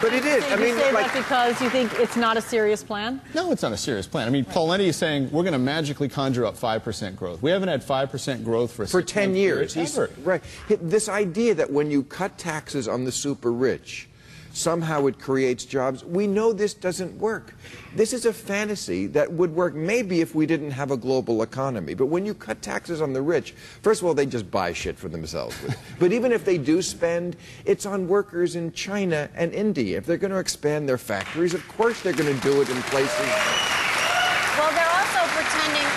But it is. I mean, you say that because you think it's not a serious plan? No, it's not a serious plan. I mean, Pauletti is saying we're going to magically conjure up 5% growth. We haven't had 5% growth for 10 years. Right. This idea that when you cut taxes on the super rich, somehow it creates jobs. We know this doesn't work. This is a fantasy that would work maybe if we didn't have a global economy. But when you cut taxes on the rich, first of all, they just buy shit for themselves. But even if they do spend, it's on workers in China and India. If they're going to expand their factories, of course they're going to do it in places. Well, they're also pretending,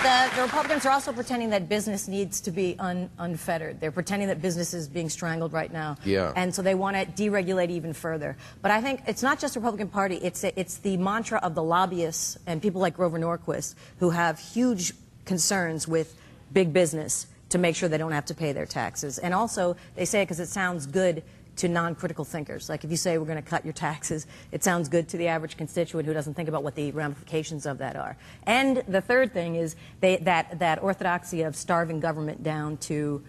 the Republicans are also pretending that business needs to be unfettered. They're pretending that business is being strangled right now. Yeah. And so they want to deregulate even further. But I think it's not just the Republican Party. It's the mantra of the lobbyists and people like Grover Norquist who have huge concerns with big business to make sure they don't have to pay their taxes. And also, they say it because it sounds good to non-critical thinkers. Like if you say we're going to cut your taxes, it sounds good to the average constituent who doesn't think about what the ramifications of that are. And the third thing is that orthodoxy of starving government down to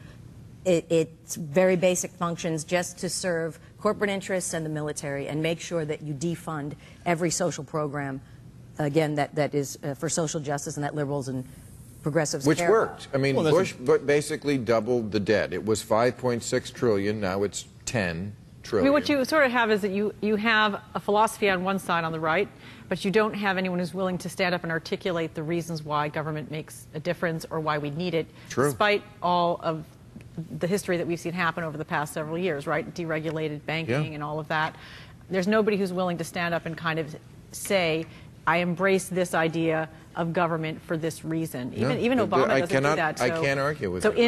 its very basic functions just to serve corporate interests and the military, and make sure that you defund every social program, again, that is for social justice and that liberals and progressives Which care worked. about. I mean, Bush basically doubled the debt. It was $5.6 trillion. Now it's $10 trillion. I mean, what you sort of have is that you have a philosophy on one side on the right, but you don't have anyone who's willing to stand up and articulate the reasons why government makes a difference or why we need it, despite all of the history that we've seen happen over the past several years, right? Deregulated banking and all of that. There's nobody who's willing to stand up and kind of say, I embrace this idea of government for this reason. Even Obama doesn't do that. I can't argue with so that.